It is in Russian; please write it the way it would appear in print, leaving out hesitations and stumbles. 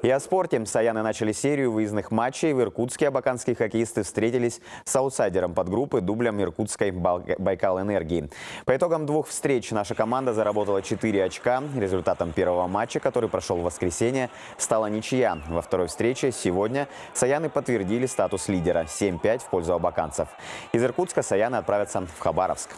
И о спорте. Саяны начали серию выездных матчей. В Иркутске абаканские хоккеисты встретились с аутсайдером подгруппы, дублем иркутской «Байкал-Энергии». По итогам двух встреч наша команда заработала 4 очка. Результатом первого матча, который прошел в воскресенье, стала ничья. Во второй встрече сегодня саяны подтвердили статус лидера – 7-5 в пользу абаканцев. Из Иркутска саяны отправятся в Хабаровск.